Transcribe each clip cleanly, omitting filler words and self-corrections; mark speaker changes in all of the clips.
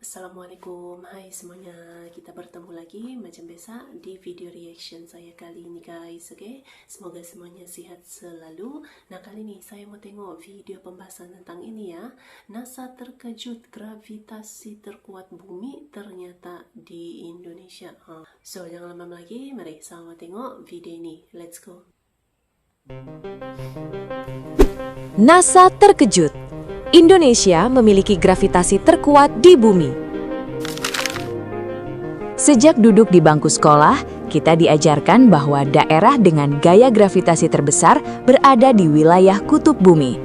Speaker 1: Assalamualaikum, hai semuanya, kita bertemu lagi macam biasa di video reaction saya kali ini guys, okay? Semoga semuanya sihat selalu. Nah, kali ini saya mau tengok video pembahasan tentang ini ya. NASA terkejut gravitasi terkuat bumi ternyata di Indonesia. So, jangan lama lagi, mari sama tengok video ini, let's go.
Speaker 2: NASA terkejut. Indonesia memiliki gravitasi terkuat di bumi. Sejak duduk di bangku sekolah, kita diajarkan bahwa daerah dengan gaya gravitasi terbesar berada di wilayah kutub bumi.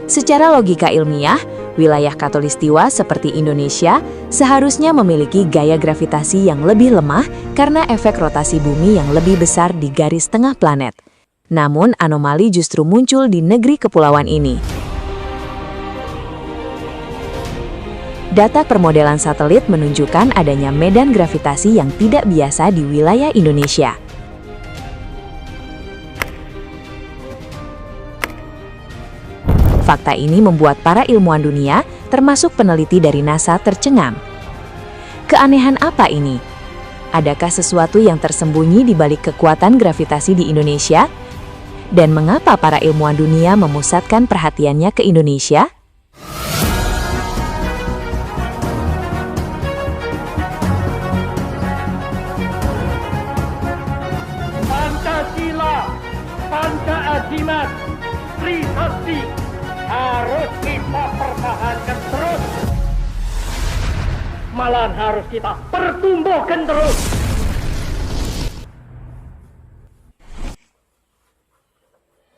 Speaker 2: Secara logika ilmiah, wilayah khatulistiwa seperti Indonesia seharusnya memiliki gaya gravitasi yang lebih lemah karena efek rotasi bumi yang lebih besar di garis tengah planet. Namun, anomali justru muncul di negeri kepulauan ini. Data permodelan satelit menunjukkan adanya medan gravitasi yang tidak biasa di wilayah Indonesia. Fakta ini membuat para ilmuwan dunia, termasuk peneliti dari NASA, tercengang. Keanehan apa ini? Adakah sesuatu yang tersembunyi di balik kekuatan gravitasi di Indonesia? Dan mengapa para ilmuwan dunia memusatkan perhatiannya ke Indonesia?
Speaker 3: Pancaajimat, Trisakti harus kita pertahankan terus. Malahan harus kita pertumbuhkan terus.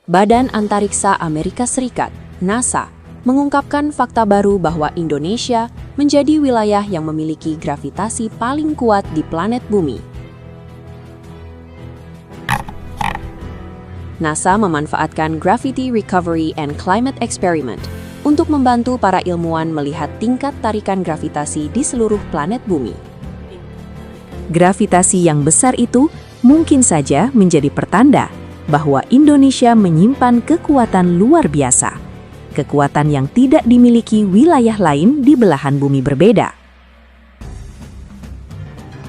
Speaker 2: Badan Antariksa Amerika Serikat, NASA, mengungkapkan fakta baru bahwa Indonesia menjadi wilayah yang memiliki gravitasi paling kuat di planet bumi. NASA memanfaatkan Gravity Recovery and Climate Experiment untuk membantu para ilmuwan melihat tingkat tarikan gravitasi di seluruh planet bumi. Gravitasi yang besar itu mungkin saja menjadi pertanda bahwa Indonesia menyimpan kekuatan luar biasa, kekuatan yang tidak dimiliki wilayah lain di belahan bumi berbeda.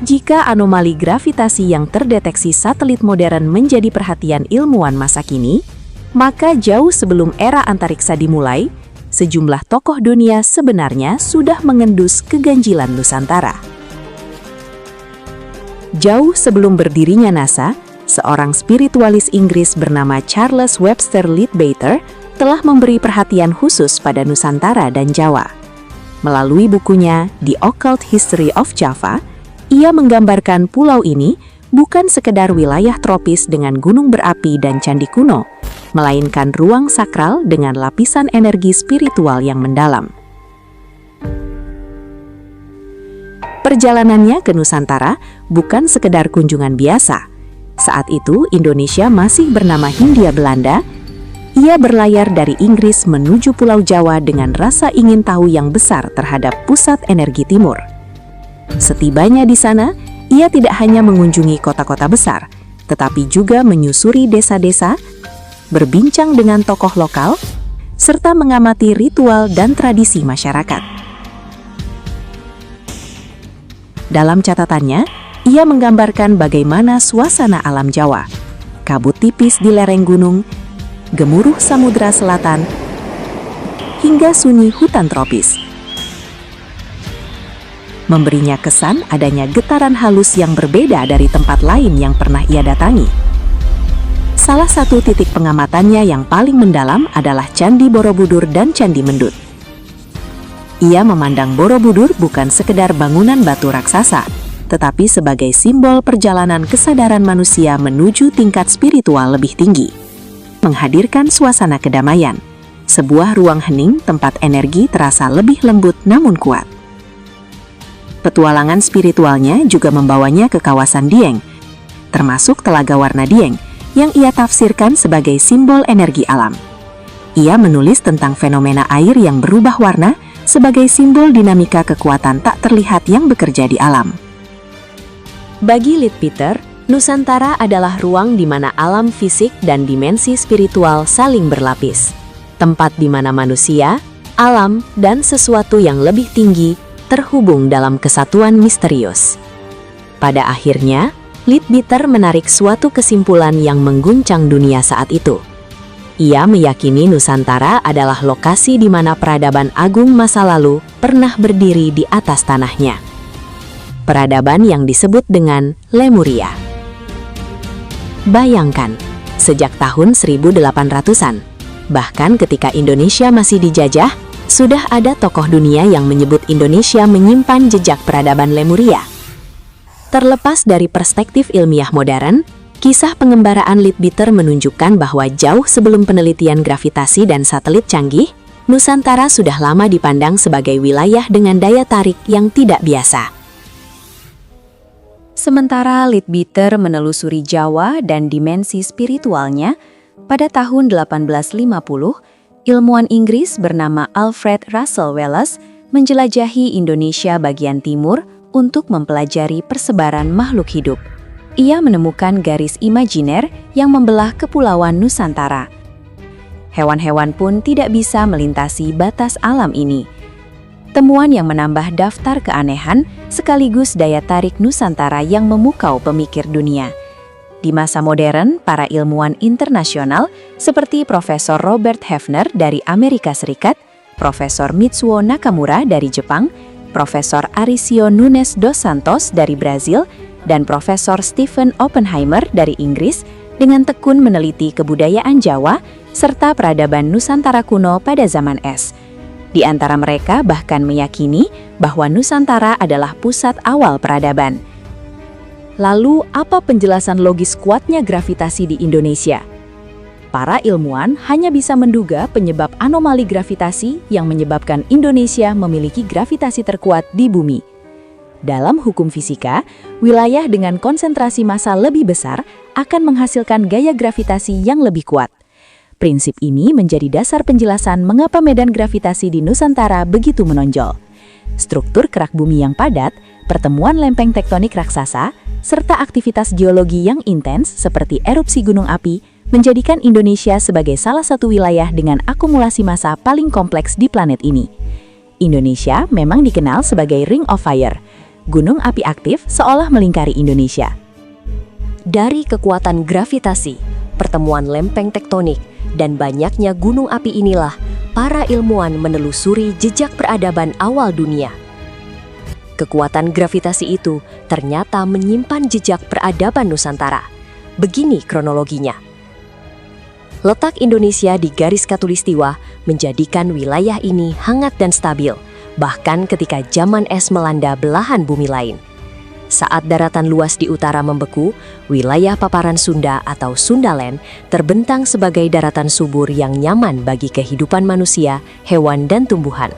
Speaker 2: Jika anomali gravitasi yang terdeteksi satelit modern menjadi perhatian ilmuwan masa kini, maka jauh sebelum era antariksa dimulai, sejumlah tokoh dunia sebenarnya sudah mengendus keganjilan Nusantara. Jauh sebelum berdirinya NASA, seorang spiritualis Inggris bernama Charles Webster Leadbeater telah memberi perhatian khusus pada Nusantara dan Jawa. Melalui bukunya The Occult History of Java, ia menggambarkan pulau ini bukan sekedar wilayah tropis dengan gunung berapi dan candi kuno, melainkan ruang sakral dengan lapisan energi spiritual yang mendalam. Perjalanannya ke Nusantara bukan sekedar kunjungan biasa. Saat itu Indonesia masih bernama Hindia Belanda. Ia berlayar dari Inggris menuju Pulau Jawa dengan rasa ingin tahu yang besar terhadap pusat energi timur. Setibanya di sana, ia tidak hanya mengunjungi kota-kota besar, tetapi juga menyusuri desa-desa, berbincang dengan tokoh lokal, serta mengamati ritual dan tradisi masyarakat. Dalam catatannya, ia menggambarkan bagaimana suasana alam Jawa, kabut tipis di lereng gunung, gemuruh samudra selatan, hingga sunyi hutan tropis. Memberinya kesan adanya getaran halus yang berbeda dari tempat lain yang pernah ia datangi. Salah satu titik pengamatannya yang paling mendalam adalah Candi Borobudur dan Candi Mendut. Ia memandang Borobudur bukan sekedar bangunan batu raksasa, tetapi sebagai simbol perjalanan kesadaran manusia menuju tingkat spiritual lebih tinggi. Menghadirkan suasana kedamaian, sebuah ruang hening tempat energi terasa lebih lembut namun kuat. Petualangan spiritualnya juga membawanya ke kawasan Dieng, termasuk Telaga Warna Dieng, yang ia tafsirkan sebagai simbol energi alam. Ia menulis tentang fenomena air yang berubah warna sebagai simbol dinamika kekuatan tak terlihat yang bekerja di alam. Bagi Leadbeater, Nusantara adalah ruang di mana alam fisik dan dimensi spiritual saling berlapis. Tempat di mana manusia, alam, dan sesuatu yang lebih tinggi terhubung dalam kesatuan misterius. Pada akhirnya, Leadbeater menarik suatu kesimpulan yang mengguncang dunia saat itu. Ia meyakini Nusantara adalah lokasi di mana peradaban agung masa lalu pernah berdiri di atas tanahnya. Peradaban yang disebut dengan Lemuria. Bayangkan, sejak tahun 1800-an, bahkan ketika Indonesia masih dijajah, sudah ada tokoh dunia yang menyebut Indonesia menyimpan jejak peradaban Lemuria. Terlepas dari perspektif ilmiah modern, kisah pengembaraan Leadbeater menunjukkan bahwa jauh sebelum penelitian gravitasi dan satelit canggih, Nusantara sudah lama dipandang sebagai wilayah dengan daya tarik yang tidak biasa. Sementara Leadbeater menelusuri Jawa dan dimensi spiritualnya, pada tahun 1850, ilmuwan Inggris bernama Alfred Russel Wallace menjelajahi Indonesia bagian timur untuk mempelajari persebaran makhluk hidup. Ia menemukan garis imajiner yang membelah kepulauan Nusantara. Hewan-hewan pun tidak bisa melintasi batas alam ini. Temuan yang menambah daftar keanehan sekaligus daya tarik Nusantara yang memukau pemikir dunia. Di masa modern, para ilmuwan internasional seperti Profesor Robert Hefner dari Amerika Serikat, Profesor Mitsuo Nakamura dari Jepang, Profesor Aricio Nunes dos Santos dari Brazil, dan Profesor Stephen Oppenheimer dari Inggris dengan tekun meneliti kebudayaan Jawa serta peradaban Nusantara kuno pada zaman es. Di antara mereka bahkan meyakini bahwa Nusantara adalah pusat awal peradaban. Lalu, apa penjelasan logis kuatnya gravitasi di Indonesia? Para ilmuwan hanya bisa menduga penyebab anomali gravitasi yang menyebabkan Indonesia memiliki gravitasi terkuat di bumi. Dalam hukum fisika, wilayah dengan konsentrasi massa lebih besar akan menghasilkan gaya gravitasi yang lebih kuat. Prinsip ini menjadi dasar penjelasan mengapa medan gravitasi di Nusantara begitu menonjol. Struktur kerak bumi yang padat, pertemuan lempeng tektonik raksasa, serta aktivitas geologi yang intens seperti erupsi gunung api menjadikan Indonesia sebagai salah satu wilayah dengan akumulasi massa paling kompleks di planet ini. Indonesia memang dikenal sebagai Ring of Fire. Gunung api aktif seolah melingkari Indonesia. Dari kekuatan gravitasi, pertemuan lempeng tektonik, dan banyaknya gunung api inilah para ilmuwan menelusuri jejak peradaban awal dunia. Kekuatan gravitasi itu ternyata menyimpan jejak peradaban Nusantara. Begini kronologinya. Letak Indonesia di garis khatulistiwa menjadikan wilayah ini hangat dan stabil, bahkan ketika zaman es melanda belahan bumi lain. Saat daratan luas di utara membeku, wilayah paparan Sunda atau Sundaland terbentang sebagai daratan subur yang nyaman bagi kehidupan manusia, hewan, dan tumbuhan.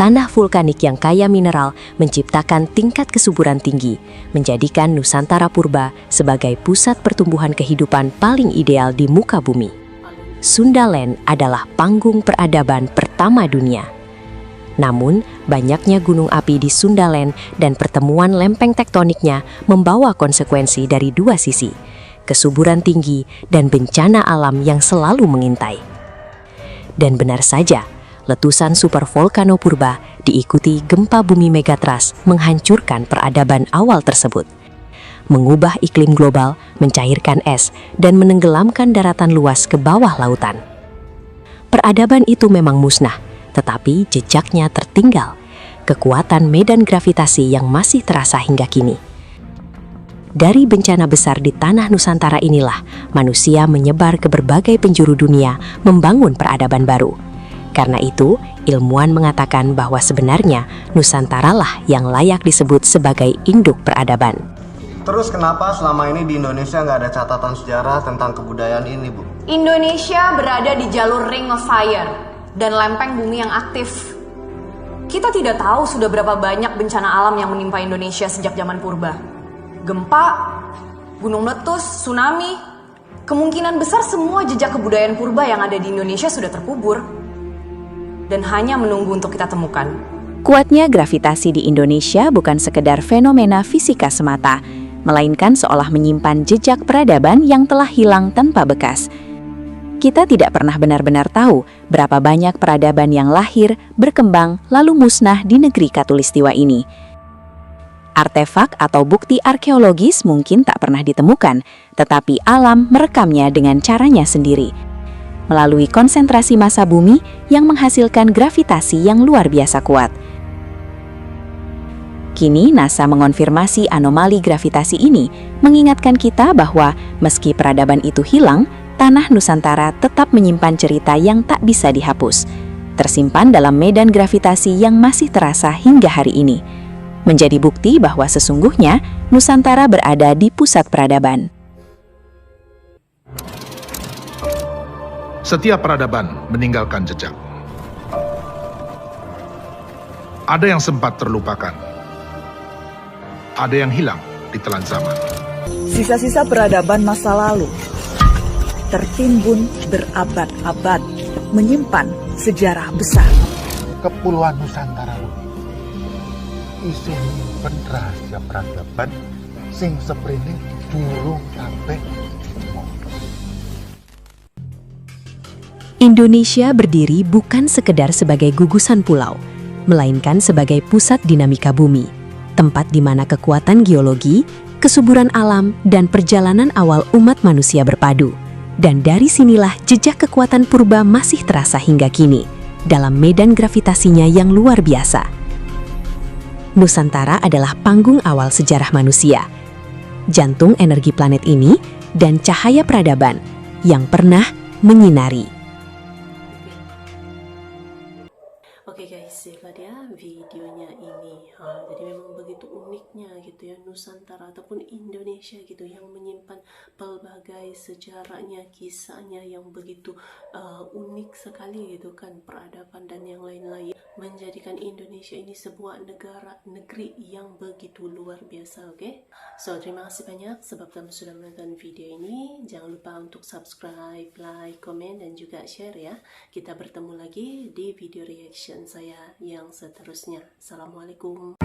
Speaker 2: Tanah vulkanik yang kaya mineral menciptakan tingkat kesuburan tinggi, menjadikan Nusantara Purba sebagai pusat pertumbuhan kehidupan paling ideal di muka bumi. Sundaland adalah panggung peradaban pertama dunia. Namun, banyaknya gunung api di Sundaland dan pertemuan lempeng tektoniknya membawa konsekuensi dari dua sisi, kesuburan tinggi dan bencana alam yang selalu mengintai. Dan benar saja, letusan supervolcano Purba diikuti gempa bumi megatrust menghancurkan peradaban awal tersebut. Mengubah iklim global, mencairkan es, dan menenggelamkan daratan luas ke bawah lautan. Peradaban itu memang musnah, tetapi jejaknya tertinggal. Kekuatan medan gravitasi yang masih terasa hingga kini. Dari bencana besar di tanah Nusantara inilah manusia menyebar ke berbagai penjuru dunia membangun peradaban baru. Karena itu, ilmuwan mengatakan bahwa sebenarnya Nusantara lah yang layak disebut sebagai induk peradaban.
Speaker 4: Terus kenapa selama ini di Indonesia nggak ada catatan sejarah tentang kebudayaan ini, Bu?
Speaker 5: Indonesia berada di jalur Ring of Fire dan lempeng bumi yang aktif. Kita tidak tahu sudah berapa banyak bencana alam yang menimpa Indonesia sejak zaman purba. Gempa, gunung meletus, tsunami. Kemungkinan besar semua jejak kebudayaan purba yang ada di Indonesia sudah terkubur dan hanya menunggu untuk kita temukan.
Speaker 2: Kuatnya gravitasi di Indonesia bukan sekedar fenomena fisika semata, melainkan seolah menyimpan jejak peradaban yang telah hilang tanpa bekas. Kita tidak pernah benar-benar tahu berapa banyak peradaban yang lahir, berkembang, lalu musnah di negeri Khatulistiwa ini. Artefak atau bukti arkeologis mungkin tak pernah ditemukan, tetapi alam merekamnya dengan caranya sendiri. Melalui konsentrasi massa bumi yang menghasilkan gravitasi yang luar biasa kuat. Kini NASA mengonfirmasi anomali gravitasi ini, mengingatkan kita bahwa meski peradaban itu hilang, tanah Nusantara tetap menyimpan cerita yang tak bisa dihapus, tersimpan dalam medan gravitasi yang masih terasa hingga hari ini. Menjadi bukti bahwa sesungguhnya Nusantara berada di pusat peradaban.
Speaker 6: Setiap peradaban meninggalkan jejak. Ada yang sempat terlupakan. Ada yang hilang di telan zaman.
Speaker 7: Sisa-sisa peradaban masa lalu tertimbun berabad-abad, menyimpan sejarah besar.
Speaker 8: Kepulauan Nusantara isi nyimpen rahasia peradaban sing seprene durung sampai ditemukan.
Speaker 2: Indonesia berdiri bukan sekedar sebagai gugusan pulau, melainkan sebagai pusat dinamika bumi, tempat di mana kekuatan geologi, kesuburan alam, dan perjalanan awal umat manusia berpadu. Dan dari sinilah jejak kekuatan purba masih terasa hingga kini, dalam medan gravitasinya yang luar biasa. Nusantara adalah panggung awal sejarah manusia, jantung energi planet ini, dan cahaya peradaban yang pernah menyinari.
Speaker 1: Oke guys, itulah dia videonya ini. Jadi memang begitu uniknya gitu ya, Nusantara ataupun Indonesia gitu yang menyimpan pelbagai sejarahnya, kisahnya yang begitu unik sekali gitu kan, peradaban dan yang lain-lain, menjadikan Indonesia ini sebuah negeri yang begitu luar biasa. Oke, so terima kasih banyak sebab kamu sudah menonton video ini. Jangan lupa untuk subscribe, like, komen, dan juga share ya. Kita bertemu lagi di video reaction saya yang seterusnya. Assalamualaikum.